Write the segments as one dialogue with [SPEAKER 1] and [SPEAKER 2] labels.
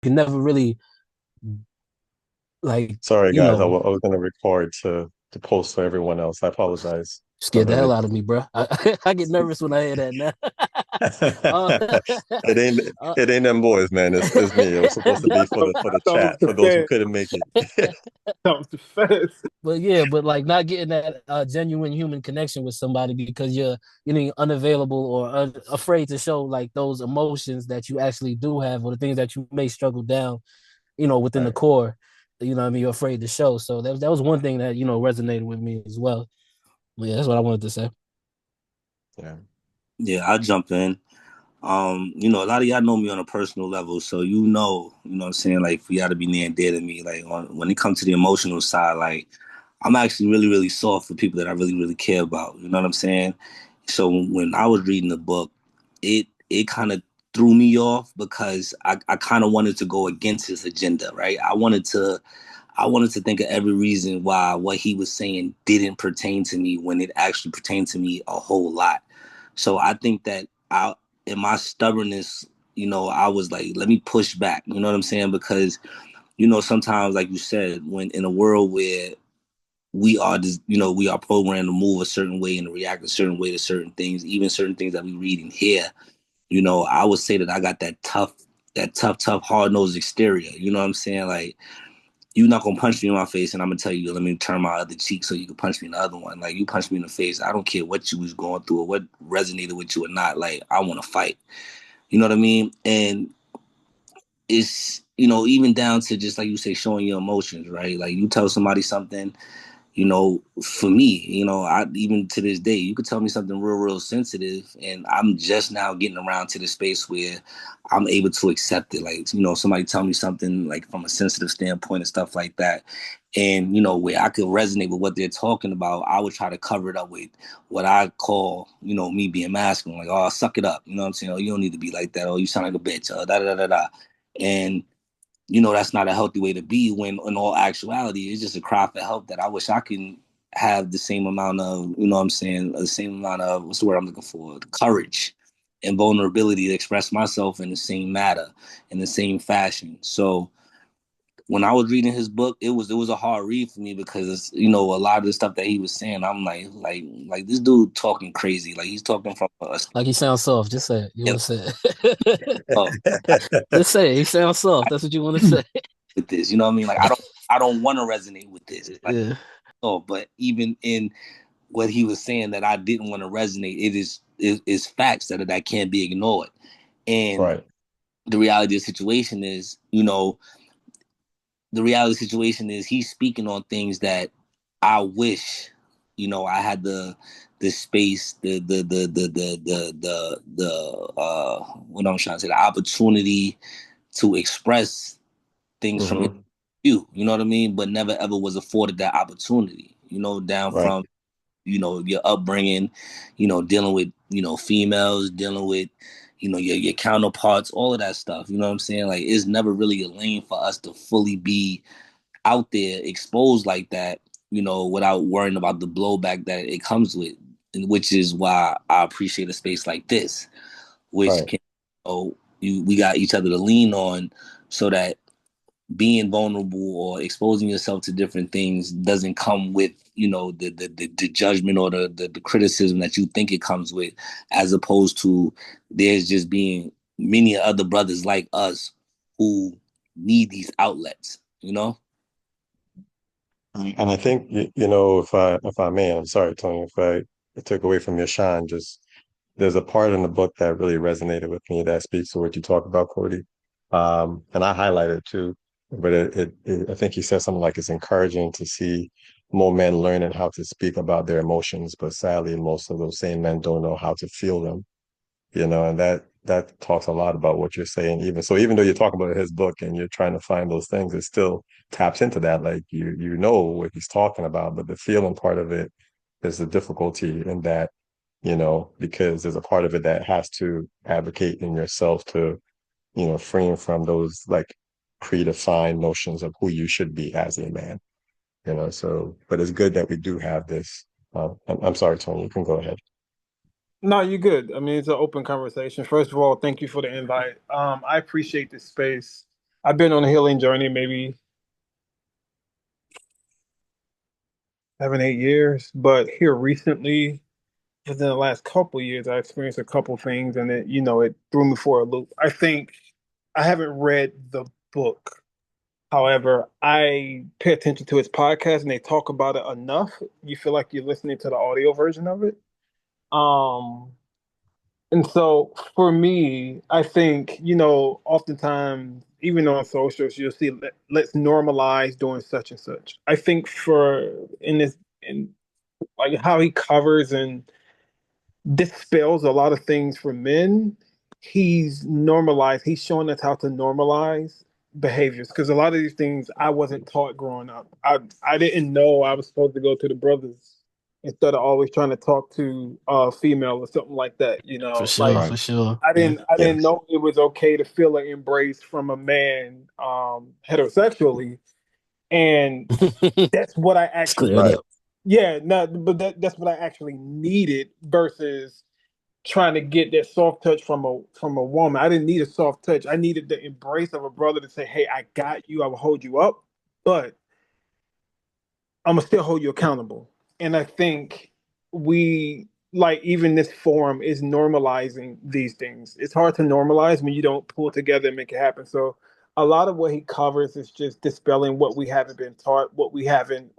[SPEAKER 1] can never really like,
[SPEAKER 2] Sorry,
[SPEAKER 1] you
[SPEAKER 2] guys.
[SPEAKER 1] know,
[SPEAKER 2] I was going to record to post for everyone else. I apologize so
[SPEAKER 1] scared the hell
[SPEAKER 2] early.
[SPEAKER 1] out of me, bro. I get nervous when I hear that now. uh,
[SPEAKER 2] It ain't
[SPEAKER 1] uh,
[SPEAKER 2] it ain't them boys, man. It's me. It was supposed to be for
[SPEAKER 3] I
[SPEAKER 2] the
[SPEAKER 3] thought it was
[SPEAKER 2] chat
[SPEAKER 3] the
[SPEAKER 2] for those who
[SPEAKER 3] feds.
[SPEAKER 2] couldn't make it.
[SPEAKER 3] That was the feds.
[SPEAKER 1] but yeah, but like not getting that genuine human connection with somebody because you're unavailable or afraid to show like those emotions that you actually do have or the things that you may struggle down, within the
[SPEAKER 2] Right.
[SPEAKER 1] core. What I mean, you're afraid to show. So that was one thing that resonated with me as well. But yeah, that's what I wanted to say.
[SPEAKER 2] Yeah.
[SPEAKER 4] Yeah, I'll jump in. A lot of y'all know me on a personal level, so what I'm saying, like for y'all to be near and dear to me, like when it comes to the emotional side, like I'm actually really, really soft for people that I really, really care about. You know what I'm saying? So when I was reading the book, it kind of threw me off because I kind of wanted to go against his agenda, right? I wanted to think of every reason why what he was saying didn't pertain to me when it actually pertained to me a whole lot. So I think that in my stubbornness, I was like, let me push back. You know what I'm saying? Because sometimes, like you said, when in a world where we are programmed to move a certain way and to react a certain way to certain things, even certain things that we read and hear. I would say that I got that tough, hard nosed exterior. You know what I'm saying? Like you're not gonna punch me in my face, and I'm gonna tell you, let me turn my other cheek so you can punch me in the other one. Like you punch me in the face, I don't care what you was going through or what resonated with you or not. Like I want to fight. You know what I mean? And it's even down to just like you say, showing your emotions, right? Like you tell somebody something, for me, I even to this day, you could tell me something real, real sensitive, and I'm just now getting around to the space where I'm able to accept it. Like, somebody tell me something like from a sensitive standpoint and stuff like that. And, where I could resonate with what they're talking about, I would try to cover it up with what I call, me being masculine. Like, oh, suck it up. You know what I'm saying? Oh, you don't need to be like that. Oh, you sound like a bitch. Da da da da da. And that's not a healthy way to be when in all actuality it's just a cry for help that I wish I can have the same amount of, what I'm saying, the same amount of, what's the word I'm looking for? Courage and vulnerability to express myself in the same matter, in the same fashion. So when I was reading his book, it was a hard read for me because a lot of the stuff that he was saying, I'm like this dude talking crazy, like he's talking from a
[SPEAKER 1] Like he sounds soft. Just say it. You
[SPEAKER 4] scale
[SPEAKER 1] want to say it.
[SPEAKER 4] of
[SPEAKER 1] Just say it. He sounds soft. That's what you want to say.
[SPEAKER 4] with this. You know what I mean? Like I don't want to resonate with this. Like
[SPEAKER 1] Yeah.
[SPEAKER 4] oh, but even in what he was saying that I didn't want to resonate, it is facts that can't be ignored. And
[SPEAKER 2] Right.
[SPEAKER 4] the reality of the situation is, he's speaking on things that I wish, I had the space, the what I'm trying to say, the opportunity to express things from his
[SPEAKER 2] Hmm.
[SPEAKER 4] view, you know what I mean? But never ever was afforded that opportunity, down
[SPEAKER 2] Right.
[SPEAKER 4] from your upbringing, dealing with, females, dealing with, your counterparts, all of that stuff. You know what I'm saying? Like it's never really a lane for us to fully be out there exposed like that, without worrying about the blowback that it comes with. And which is why I appreciate a space like this, which
[SPEAKER 2] Right.
[SPEAKER 4] can we got each other to lean on so that being vulnerable or exposing yourself to different things doesn't come with the judgment or the criticism that you think it comes with, as opposed to there's just being many other brothers like us who need these outlets.
[SPEAKER 2] And I think if I may, I'm sorry, Tony, if I took away from your shine, just there's a part in the book that really resonated with me that speaks to what you talk about, Cody. And I highlighted too, but I think he said something like it's encouraging to see more men learning how to speak about their emotions, but sadly, most of those same men don't know how to feel them. And that talks a lot about what you're saying. Even though you're talking about his book and you're trying to find those things, it still taps into that. Like you know what he's talking about, but the feeling part of it is the difficulty in that, because there's a part of it that has to advocate in yourself to, freeing from those like predefined notions of who you should be as a man. So but it's good that we do have this. I'm sorry, Tony, you can go ahead.
[SPEAKER 3] No, you're good. I mean, it's an open conversation. First of all, thank you for the invite. I appreciate this space. I've been on a healing journey maybe 7, 8 years, but here recently, within the last couple years, I experienced a couple things, and it threw me for a loop. I think I haven't read the book. However, I pay attention to his podcast, and they talk about it enough. You feel like you're listening to the audio version of it. Um, And so for me, I think, oftentimes, even on socials, you'll see let's normalize doing such and such. I think for in this in like how he covers and dispels a lot of things for men, he's showing us how to normalize behaviors because a lot of these things I wasn't taught growing up. I didn't know I was supposed to go to the brothers instead of always trying to talk to a female or something like that,
[SPEAKER 1] For
[SPEAKER 3] like
[SPEAKER 1] sure,
[SPEAKER 2] Right.
[SPEAKER 1] for sure.
[SPEAKER 3] I
[SPEAKER 1] Yeah.
[SPEAKER 3] didn't
[SPEAKER 2] Yes.
[SPEAKER 3] know it was okay to feel an embrace from a man heterosexually, and that's what I
[SPEAKER 1] It's
[SPEAKER 3] actually
[SPEAKER 1] cleared
[SPEAKER 2] Right.
[SPEAKER 1] up.
[SPEAKER 3] yeah, no, but that's what I actually needed versus trying to get that soft touch from a woman. I didn't need a soft touch. I needed the embrace of a brother to say, "Hey, I got you. I will hold you up, but I'm gonna still hold you accountable." And I think we like even this forum is normalizing these things. It's hard to normalize when you don't pull together and make it happen. So a lot of what he covers is just dispelling what we haven't been taught, what we haven't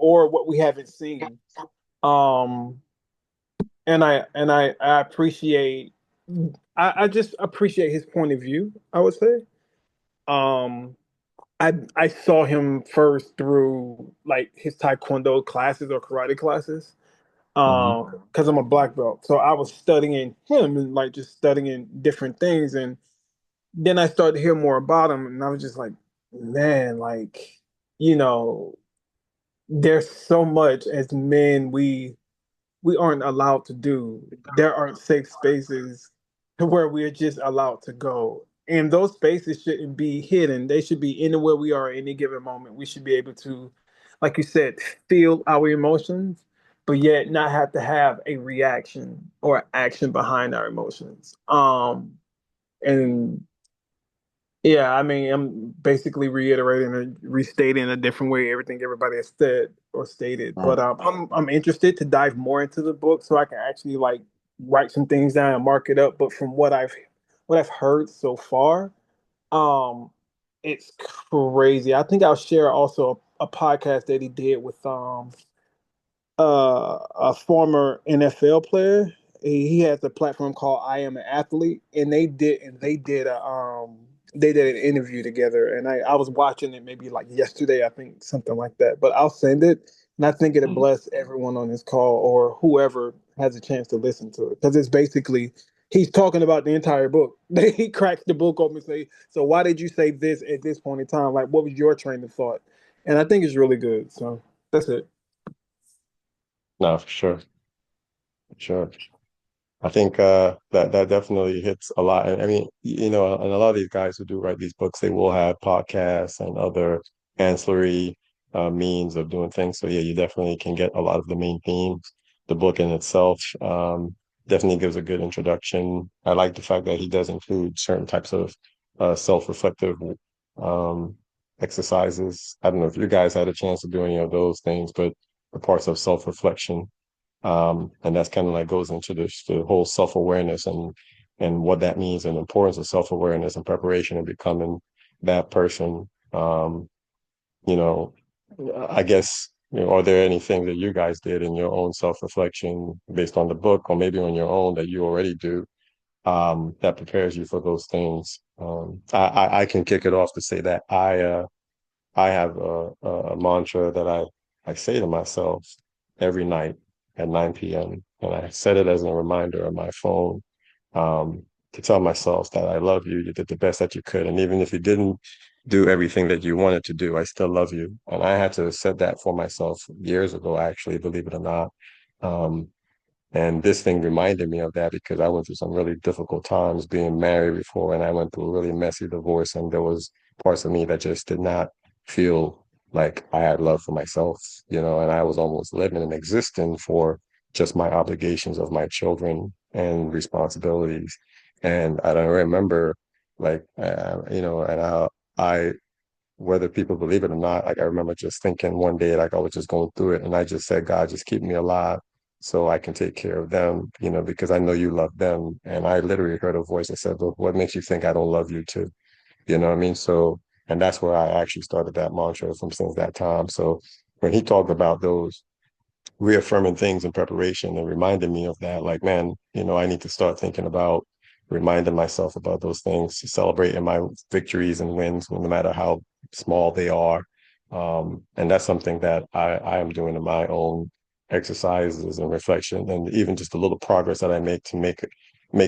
[SPEAKER 3] seen. Um, and I appreciate I just appreciate his point of view, I would say. Um I saw him first through like his taekwondo classes or karate classes.
[SPEAKER 1] Hmm.
[SPEAKER 3] Because I'm a black belt. So I was studying him and like just studying different things. And then I started to hear more about him and I was just like, man, like, you know, there's so much as men we aren't allowed to do. There aren't safe spaces to where we're just allowed to go. And those spaces shouldn't be hidden. They should be anywhere we are at any given moment. We should be able to, like you said, feel our emotions, but yet not have to have a reaction or action behind our emotions. And yeah, I mean, I'm basically reiterating and restating a different way everything everybody has said or stated.
[SPEAKER 2] Mm.
[SPEAKER 3] But I'm interested to dive more into the book so I can actually like write some things down and mark it up. But from what I've heard so far, um, it's crazy. I think I'll share also a podcast that he did with a former NFL player. He has a platform called I Am an Athlete, and they did an interview together, and I was watching it maybe like yesterday, I think something like that. But I'll send it, and I think it'll
[SPEAKER 2] Mm.
[SPEAKER 3] bless everyone on this call or whoever has a chance to listen to it because it's basically he's talking about the entire book. He cracks the book open and say, "So why did you say this at this point in time? Like, what was your train of thought?" And I think it's really good. So that's it.
[SPEAKER 2] No, for sure. For sure. I think that definitely hits a lot. And I mean, and a lot of these guys who do write these books, they will have podcasts and other ancillary means of doing things. So yeah, you definitely can get a lot of the main themes. The book in itself definitely gives a good introduction. I like the fact that he does include certain types of self-reflective um, exercises. I don't know if you guys had a chance to do any of those things, but the parts of self-reflection and that's kind of like goes into the whole self-awareness and what that means and the importance of self-awareness and preparation and becoming that person. You know, I guess, are there anything that you guys did in your own self-reflection based on the book or maybe on your own that you already do that prepares you for those things? I can kick it off to say that I have a mantra that I say to myself every night at 9 p.m. And I set it as a reminder on my phone to tell myself that I love you. You did the best that you could. And even if you didn't do everything that you wanted to do, I still love you. And I had to set that for myself years ago, actually, believe it or not. Um, and this thing reminded me of that because I went through some really difficult times being married before, and I went through a really messy divorce, and there was parts of me that just did not feel like I had love for myself, and I was almost living and existing for just my obligations of my children and responsibilities. And I don't remember, like, and I whether people believe it or not, like I remember just thinking one day, like I was just going through it and I just said, God, just keep me alive so I can take care of them, because I know you love them. And I literally heard a voice that said, look, what makes you think I don't love you too? You know what I mean? So, and that's where I actually started that mantra from since that time. So when he talked about those reaffirming things in preparation and reminding me of that, like, man, I need to start thinking about reminding myself about those things, celebrating my victories and wins, no matter how small they are. And that's something that I am doing in my own exercises and reflection, and even just a little progress that I make to make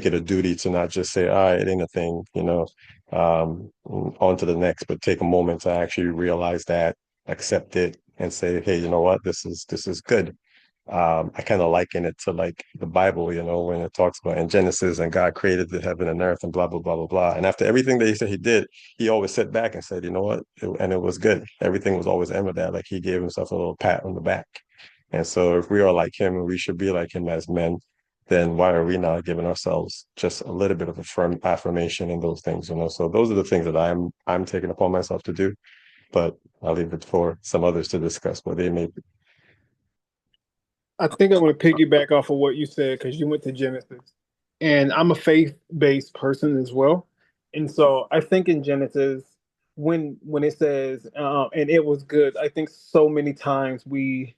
[SPEAKER 2] it a duty to not just say, all right, it ain't a thing, on to the next, but take a moment to actually realize that, accept it, and say, hey, you know what, this is good. I kind of liken it to like the Bible, when it talks about in Genesis and God created the heaven and earth and blah, blah, blah, blah, blah. And after everything that he said he did, he always sat back and said, you know what? And it was good. Everything was always aimed at that. Like he gave himself a little pat on the back. And so if we are like him and we should be like him as men, then why are we not giving ourselves just a little bit of a firm affirmation in those things, So those are the things that I'm taking upon myself to do, but I'll leave it for some others to discuss what they may be.
[SPEAKER 3] I think I want to piggyback off of what you said because you went to Genesis, and I'm a faith-based person as well, and so I think in Genesis when it says and it was good, I think so many times we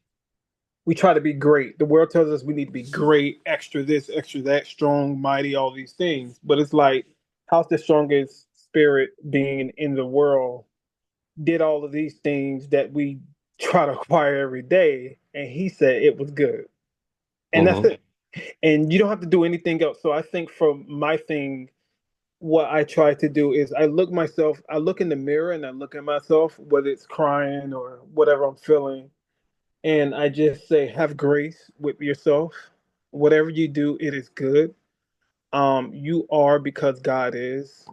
[SPEAKER 3] try to be great. The world tells us we need to be great, extra this, extra that, strong, mighty, all these things, but it's like, how's the strongest spirit being in the world did all of these things that we try to acquire every day, and he said it was good, and that's
[SPEAKER 2] Mm-hmm.
[SPEAKER 3] it. And you don't have to do anything else. So I think for my thing, what I try to do is I look in the mirror and I look at myself, whether it's crying or whatever I'm feeling, and I just say, have grace with yourself. Whatever you do, it is good. You are because God is.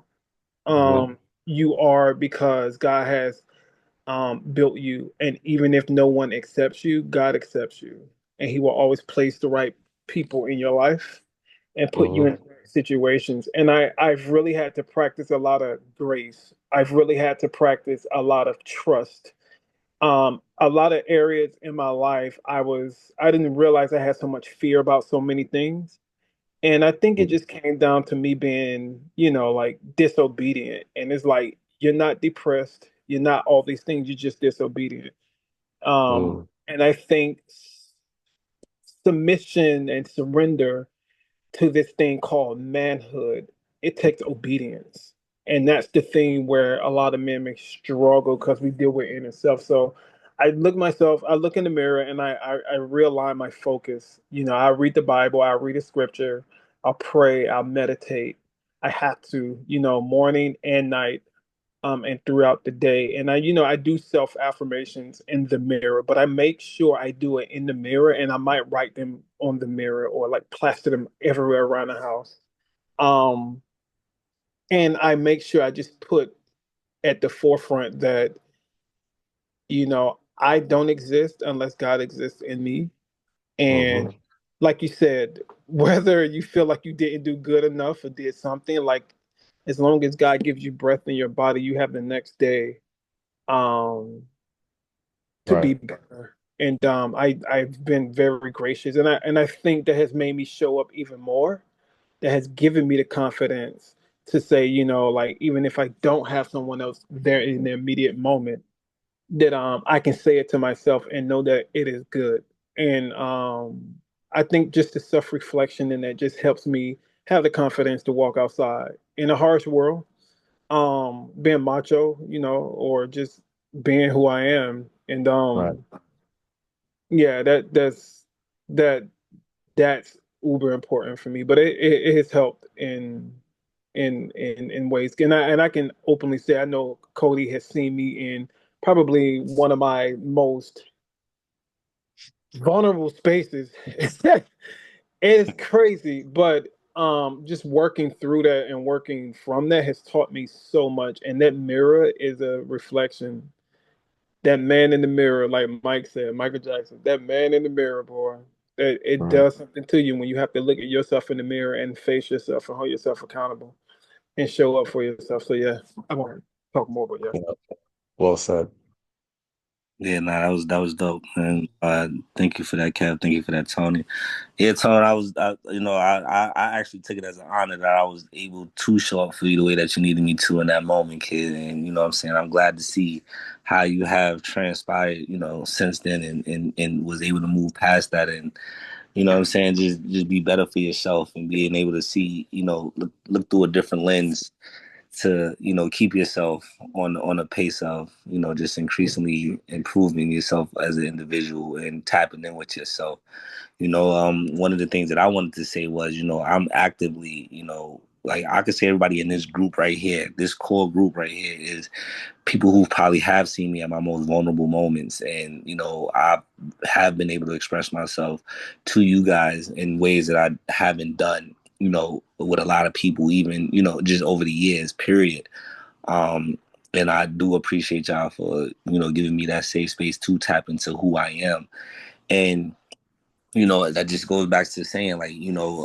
[SPEAKER 2] Mm-hmm.
[SPEAKER 3] You are because God has built you. And even if no one accepts you, God accepts you. And He will always place the right people in your life and put you
[SPEAKER 2] Mm-hmm.
[SPEAKER 3] in situations. And I've really had to practice a lot of grace. I've really had to practice a lot of trust. A lot of areas in my life, I didn't realize I had so much fear about so many things. And I think it just came down to me being, like disobedient. And it's like, you're not depressed. You're not all these things. You're just disobedient.
[SPEAKER 2] Mm-hmm.
[SPEAKER 3] And I think submission and surrender to this thing called manhood, it takes obedience. And that's the thing where a lot of men may struggle because we deal with inner self. So I look in the mirror and I realign my focus. I read the Bible, I read the scripture, I'll pray, I'll meditate. I have to, morning and night, and throughout the day. And I do self affirmations in the mirror, but I make sure I do it in the mirror, and I might write them on the mirror or like plaster them everywhere around the house. Um, and I make sure I just put at the forefront that, I don't exist unless God exists in me. And
[SPEAKER 2] Mm-hmm.
[SPEAKER 3] like you said, whether you feel like you didn't do good enough or did something, like as long as God gives you breath in your body, you have the next day. Um, to
[SPEAKER 2] Right.
[SPEAKER 3] be better. And I've been very gracious, and I think that has made me show up even more. That has given me the confidence to say, like even if I don't have someone else there in the immediate moment, that I can say it to myself and know that it is good. And I think just the self reflection in that just helps me have the confidence to walk outside in a harsh world, being macho, or just being who I am. And
[SPEAKER 2] Right.
[SPEAKER 3] yeah, that that's uber important for me. But it has helped in ways. And I can openly say I know Cody has seen me in probably one of my most vulnerable spaces. It's crazy, but just working through that and working from that has taught me so much. And that mirror is a reflection. That man in the mirror, like Mike said, Michael Jackson, that man in the mirror, boy, it
[SPEAKER 2] Right.
[SPEAKER 3] does something to you when you have to look at yourself in the mirror and face yourself and hold yourself accountable and show up for yourself. So yeah, I want to talk more about
[SPEAKER 2] Yeah. Well said.
[SPEAKER 4] Yeah, nah, that was dope, and thank you for that, Kev. Thank you for that, Tony. Yeah, Tony, I actually took it as an honor that I was able to show up for you the way that you needed me to in that moment, kid. And you know what I'm saying? I'm glad to see how you have transpired, since then, and was able to move past that, and you know what I'm saying, just be better for yourself and being able to see, look through a different lens to keep yourself on a pace of just increasingly improving yourself as an individual and tapping in with yourself. One of the things that I wanted to say was, I'm actively, like I could say everybody in this group right here, this core group right here is people who probably have seen me at my most vulnerable moments. And, I have been able to express myself to you guys in ways that I haven't done, with a lot of people, even, just over the years, period. Um, and I do appreciate y'all for, giving me that safe space to tap into who I am. And that just goes back to saying, like,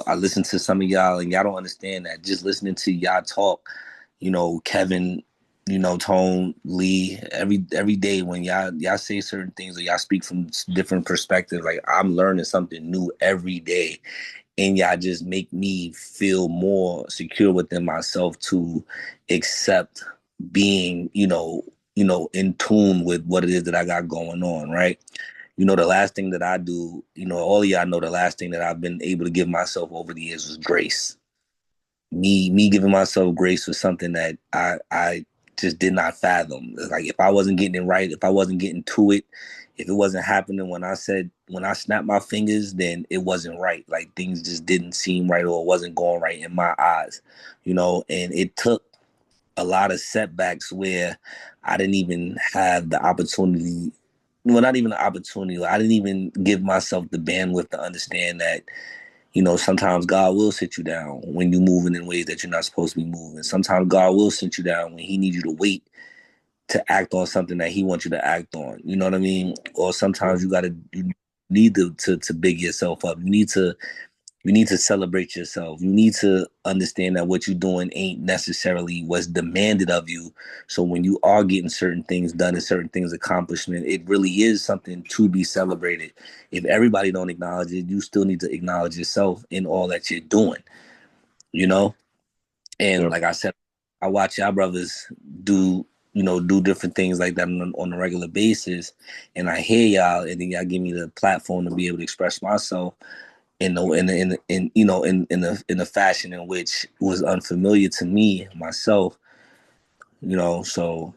[SPEAKER 4] I listen to some of y'all and y'all don't understand that just listening to y'all talk, Kevin, Tone, Lee, every day when y'all say certain things or y'all speak from different perspectives, like I'm learning something new every day. And y'all just make me feel more secure within myself to accept being, in tune with what it is that I got going on, right? The last thing that I do, all of y'all know the last thing that I've been able to give myself over the years was grace. Me giving myself grace was something that I just did not fathom. Like if I wasn't getting it right, if I wasn't getting to it, if it wasn't happening when I snapped my fingers, then it wasn't right. Like things just didn't seem right or it wasn't going right in my eyes, and it took a lot of setbacks where I didn't even have the opportunity, well, not even the opportunity. I didn't even give myself the bandwidth to understand that, sometimes God will sit you down when you're moving in ways that you're not supposed to be moving. Sometimes God will sit you down when he needs you to wait to act on something that he wants you to act on. You know what I mean? Or sometimes you need to big yourself up. You need to celebrate yourself. You need to understand that what you're doing ain't necessarily what's demanded of you. So when you are getting certain things done and certain things accomplishment, it really is something to be celebrated. If everybody don't acknowledge it, you still need to acknowledge yourself in all that you're doing, you know? And
[SPEAKER 2] Yep.
[SPEAKER 4] like I said, I watch y'all brothers do, do different things like that on a regular basis. And I hear y'all and then y'all give me the platform to be able to express myself in a fashion in which was unfamiliar to me myself, so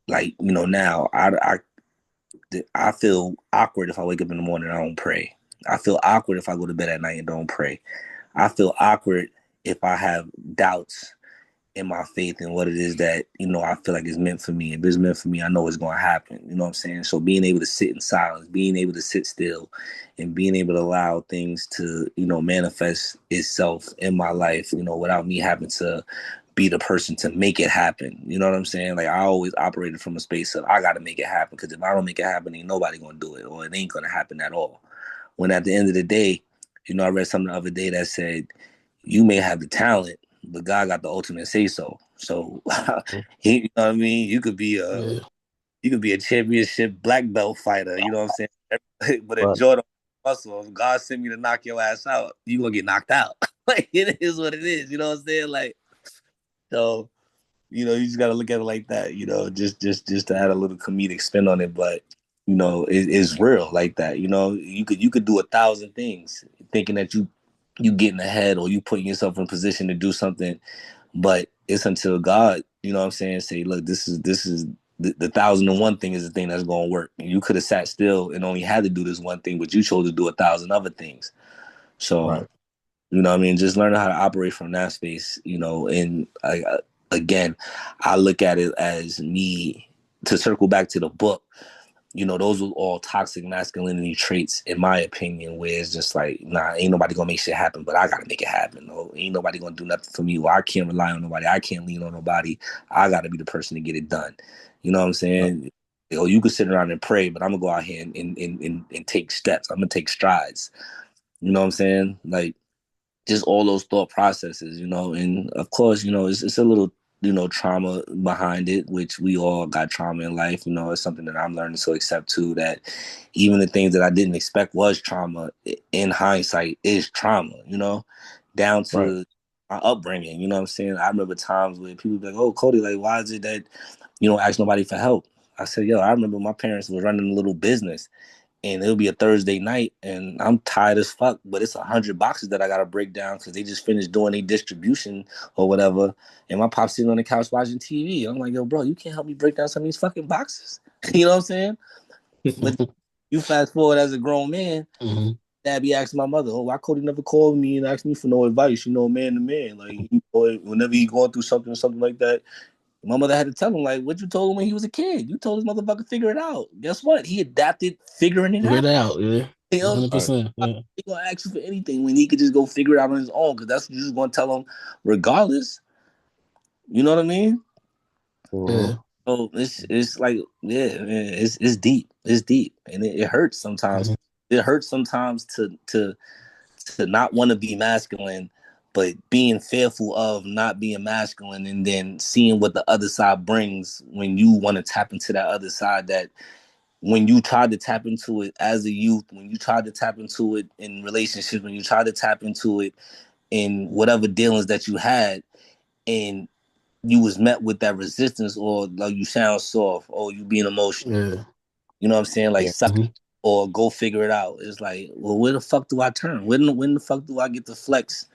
[SPEAKER 4] like now I feel awkward if I wake up in the morning and I don't pray. I feel awkward if I go to bed at night and don't pray. I feel awkward if I have doubts in my faith and what it is that I feel like is meant for me. If it's meant for me, I know it's going to happen. You know what I'm saying? So being able to sit in silence, being able to sit still, and being able to allow things to manifest itself in my life, without me having to be the person to make it happen. You know what I'm saying? Like I always operated from a space of I got to make it happen, because if I don't make it happen, ain't nobody going to do it, or it ain't going to happen at all. When at the end of the day, I read something the other day that said you may have the talent, but God got the ultimate say so. So, you know what I mean?
[SPEAKER 1] Yeah.
[SPEAKER 4] You could be a championship black belt fighter. You know what I'm saying? But if
[SPEAKER 2] Right.
[SPEAKER 4] Jordan Russell, if God sent me to knock your ass out, you gonna get knocked out. Like it is what it is. You know what I'm saying? Like so. You just got to look at it like that, just to add a little comedic spin on it. But, it's real like that. You could do 1,000 things thinking that you getting ahead or you putting yourself in position to do something. But it's until God, what I'm saying, say, look, this is the 1,001 thing is the thing that's going to work. And you could have sat still and only had to do this one thing, but you chose to do 1,000 other things. So,
[SPEAKER 2] Right.
[SPEAKER 4] what I mean? Just learning how to operate from that space, and again, I look at it as me to circle back to the book. Those are all toxic masculinity traits, in my opinion, where it's just like, nah, ain't nobody gonna make shit happen, but I gotta make it happen. Or ain't nobody gonna do nothing for me. Or I can't rely on nobody. I can't lean on nobody. I gotta be the person to get it done. You know what I'm saying? Or you could sit around and pray, but I'm gonna go out here and take steps. I'm gonna take strides. You know what I'm saying? Like, just all those thought processes, and of course, it's a little trauma behind it, which we all got trauma in life. It's something that I'm learning to accept too, that even the things that I didn't expect was trauma, in hindsight is trauma, down
[SPEAKER 2] Right.
[SPEAKER 4] to my upbringing. You know what I'm saying? I remember times where people be like, oh, Cody, like, why is it that you don't ask nobody for help? I said, yo, I remember my parents were running a little business, and it'll be a Thursday night, and I'm tired as fuck, but it's 100 boxes that I gotta break down because they just finished doing a distribution or whatever, and my pop's sitting on the couch watching TV. I'm like, yo, bro, you can't help me break down some of these fucking boxes. You know what I'm saying? But you fast forward as a grown man,
[SPEAKER 1] Mm-hmm.
[SPEAKER 4] Dad be asking my mother, oh, why Cody never called me and asked me for no advice? Man to man, like, whenever he going through something like that. My mother had to tell him, like, what you told him when he was a kid. You told his motherfucker figure it out. Guess what? He adapted figuring it
[SPEAKER 1] Figure
[SPEAKER 4] out.
[SPEAKER 1] it out, yeah.
[SPEAKER 4] You know,
[SPEAKER 1] 100%. Yeah.
[SPEAKER 4] he gonna ask you for anything when he could just go figure it out on his own, because that's what you're just gonna tell him regardless. You know what I mean?
[SPEAKER 2] Mm-hmm.
[SPEAKER 1] Yeah.
[SPEAKER 4] So it's like, yeah, man, it's deep. It's deep. And it hurts sometimes.
[SPEAKER 1] Mm-hmm.
[SPEAKER 4] It hurts sometimes to not want to be masculine, but being fearful of not being masculine, and then seeing what the other side brings when you want to tap into that other side, that when you tried to tap into it as a youth, when you tried to tap into it in relationships, when you tried to tap into it in whatever dealings that you had, and you was met with that resistance, or like, you sound soft, or you being emotional.
[SPEAKER 1] Yeah.
[SPEAKER 4] You know what I'm saying? Like,
[SPEAKER 2] Yeah.
[SPEAKER 4] suck
[SPEAKER 1] Mm-hmm.
[SPEAKER 4] it or go figure it out. It's like, well, where the fuck do I turn? When the fuck do I get to flex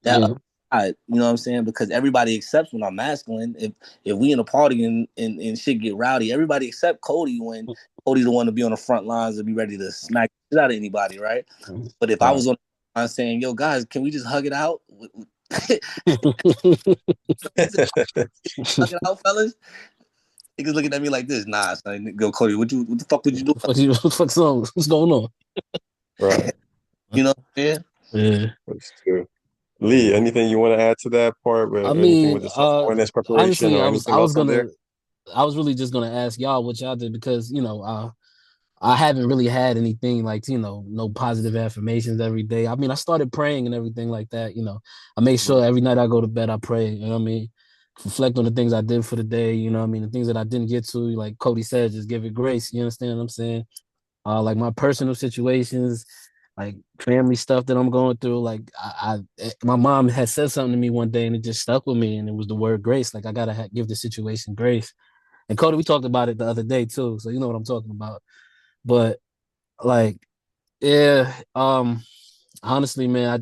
[SPEAKER 4] that
[SPEAKER 1] Yeah.
[SPEAKER 4] side? You know what I'm saying? Because everybody accepts when I'm masculine. If we in a party and shit get rowdy, everybody accept Cody when Cody's the one to be on the front lines and be ready to smack the shit out of anybody, right? But if I
[SPEAKER 2] Right.
[SPEAKER 4] was on the line saying, yo, guys, can we just hug it out? Hug it out, fellas. Niggas looking at me like this. Nah, son. Go, Cody. What the fuck would you do?
[SPEAKER 1] What the fuck's on? What's going on?
[SPEAKER 2] Right.
[SPEAKER 4] You know what I'm saying?
[SPEAKER 1] Yeah.
[SPEAKER 2] That's true. Lee, anything you want to add to that part
[SPEAKER 1] I
[SPEAKER 2] with anything
[SPEAKER 1] mean,
[SPEAKER 2] with the self-awareness preparation
[SPEAKER 1] honestly,
[SPEAKER 2] or
[SPEAKER 1] I
[SPEAKER 2] anything
[SPEAKER 1] was
[SPEAKER 2] else out there?
[SPEAKER 1] gonna I was really just gonna ask y'all what y'all did, because I haven't really had anything like, no positive affirmations every day. I mean, I started praying and everything like that. I make sure every night I go to bed I pray. You know what I mean? Reflect on the things I did for the day. You know what I mean? The things that I didn't get to, like Cody said, just give it grace. You understand what I'm saying? Like my personal situations, like family stuff that I'm going through. Like my mom had said something to me one day and it just stuck with me, and it was the word grace. Like I gotta give the situation grace. And Cody, we talked about it the other day too, so you know what I'm talking about. But like, yeah, honestly, man,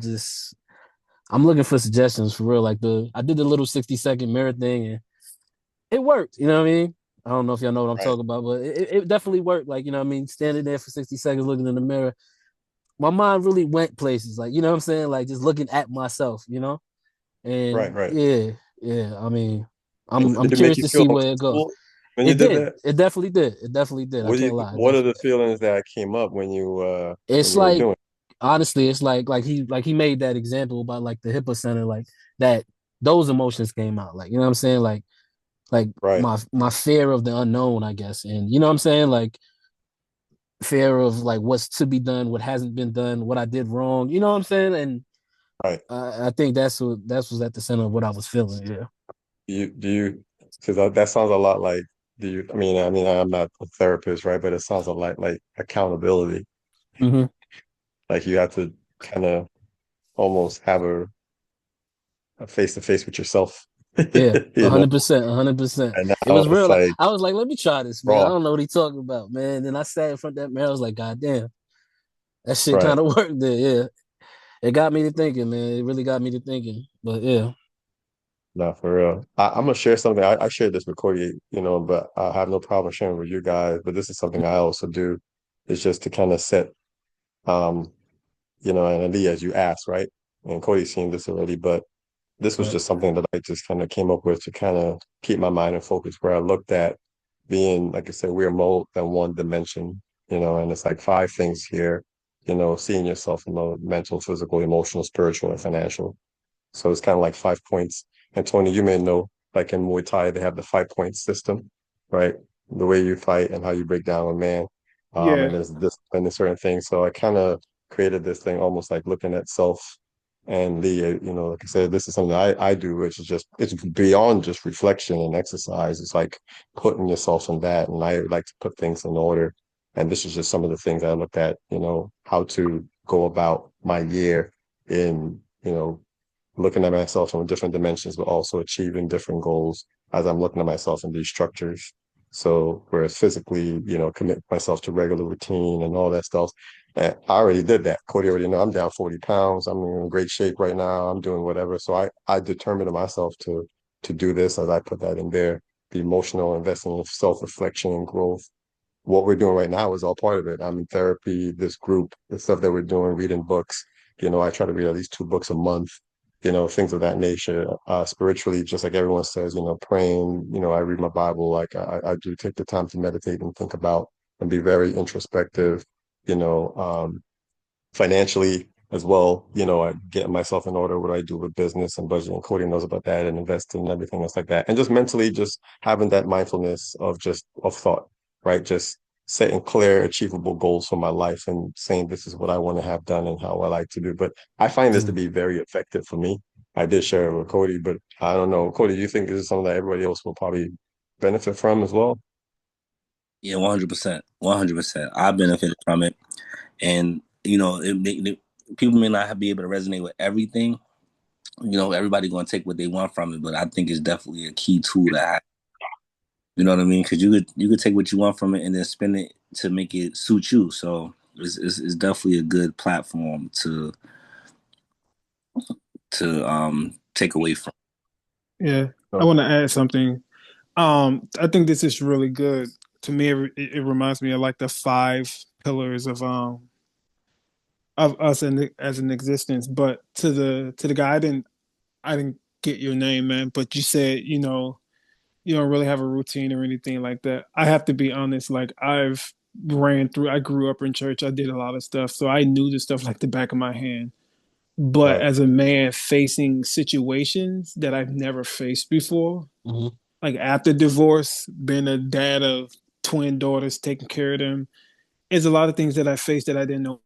[SPEAKER 1] I'm looking for suggestions for real. Like I did the little 60-second mirror thing and it worked. You know what I mean? I don't know if y'all know what I'm
[SPEAKER 2] Right.
[SPEAKER 1] talking about, but it definitely worked. Like, you know what I mean? Standing there for 60 seconds looking in the mirror, my mind really went places. Like, you know what I'm saying? Like just looking at myself,
[SPEAKER 2] Right.
[SPEAKER 1] And
[SPEAKER 2] Right.
[SPEAKER 1] yeah, I mean, I'm
[SPEAKER 2] Did it make
[SPEAKER 1] curious
[SPEAKER 2] you
[SPEAKER 1] to
[SPEAKER 2] feel
[SPEAKER 1] see where it goes.
[SPEAKER 2] uncomfortable when you
[SPEAKER 1] It
[SPEAKER 2] did
[SPEAKER 1] did.
[SPEAKER 2] that?
[SPEAKER 1] It definitely did. It definitely did. I can't lie. It
[SPEAKER 2] What are
[SPEAKER 1] definitely
[SPEAKER 2] the
[SPEAKER 1] did.
[SPEAKER 2] feelings that came up when
[SPEAKER 1] It's
[SPEAKER 2] you were
[SPEAKER 1] like,
[SPEAKER 2] doing
[SPEAKER 1] honestly, it's like he made that example about like the HIPAA center, like that those emotions came out. Like, you know what I'm saying? Like
[SPEAKER 2] it? Right.
[SPEAKER 1] my fear of the unknown, I guess. And you know what I'm saying? Like fear of like what's to be done, what hasn't been done, what I did wrong. You know what I'm saying? And
[SPEAKER 2] Right.
[SPEAKER 1] I think that was at the center of what I was feeling. Yeah.
[SPEAKER 2] Do you because that sounds a lot like do you I mean I'm not a therapist, right? But it sounds a lot like accountability.
[SPEAKER 1] Mm-hmm.
[SPEAKER 2] Like you have to kind of almost have a face to face with yourself.
[SPEAKER 1] Yeah,
[SPEAKER 2] You know,
[SPEAKER 1] 100%, 100%.
[SPEAKER 2] and
[SPEAKER 1] It
[SPEAKER 2] now
[SPEAKER 1] was
[SPEAKER 2] it's
[SPEAKER 1] real. Like
[SPEAKER 2] like
[SPEAKER 1] I was like, let me try this, man. I
[SPEAKER 2] raw.
[SPEAKER 1] don't know what he's talking about, man. Then I sat in front of that mirror. I was like, God damn, that shit
[SPEAKER 2] Right.
[SPEAKER 1] kind of worked there. Yeah, it got me to thinking, man. It really got me to thinking. But yeah.
[SPEAKER 2] No, for real. I'm gonna share something. I shared this with Cody, but I have no problem sharing with you guys. But this is something I also do. It's just to kind of set, um, and Ali, as you asked, right? And Cody's seen this already, but this was
[SPEAKER 1] Right.
[SPEAKER 2] just something that I just kind of came up with to kind of keep my mind in focus. Where I looked at being, like I said, we're more than one dimension, and it's like five things here. Seeing yourself in the mental, physical, emotional, spiritual, and financial. So it's kind of like 5 points. And Tony, you may know, like in Muay Thai, they have the 5 point system, right? The way you fight and how you break down a man.
[SPEAKER 3] Yeah.
[SPEAKER 2] And there's discipline and certain things. So I kind of created this thing almost like looking at self. And like I said, this is something I do, which is just, it's beyond just reflection and exercise. It's like putting yourself in that. And I like to put things in order. And this is just some of the things I looked at, how to go about my year in, looking at myself from different dimensions, but also achieving different goals as I'm looking at myself in these structures. So whereas physically, commit myself to regular routine and all that stuff. And I already did that. Cody already know I'm down 40 pounds. I'm in great shape right now. I'm doing whatever. So I determined myself to do this as I put that in there. The emotional investing in self-reflection and growth. What we're doing right now is all part of it. I'm in therapy, this group, the stuff that we're doing, reading books. I try to read at least 2 books a month, things of that nature. Spiritually, just like everyone says, praying, I read my Bible. Like I do take the time to meditate and think about and be very introspective, you know, um, financially as well. I get myself in order, what I do with business and budgeting. Cody knows about that, and investing and everything else like that. And just mentally, just having that mindfulness of thought, right? Just setting clear, achievable goals for my life and saying this is what I want to have done and how I like to do. But I find this to be very effective for me. I did share it with Cody, but I don't know. Cody, do you think this is something that everybody else will probably benefit from as well?
[SPEAKER 4] Yeah, 100%. 100%. I benefited from it. And, people may not be able to resonate with everything. Everybody going to take what they want from it, but I think it's definitely a key tool to have. You know what I mean? Because you could take what you want from it and then spin it to make it suit you. So it's definitely a good platform to take away from.
[SPEAKER 3] Yeah, I
[SPEAKER 2] So,
[SPEAKER 3] want to add something. I think this is really good. To me, it reminds me of like the 5 pillars of us as an existence. But to the guy, I didn't get your name, man. But you said you don't really have a routine or anything like that. I have to be honest. Like I grew up in church. I did a lot of stuff, so I knew this stuff like the back of my hand. But
[SPEAKER 2] right.
[SPEAKER 3] as a man facing situations that I've never faced before,
[SPEAKER 1] Mm-hmm.
[SPEAKER 3] like after divorce, being a dad of twin daughters, taking care of them, there's a lot of things that I faced that I didn't know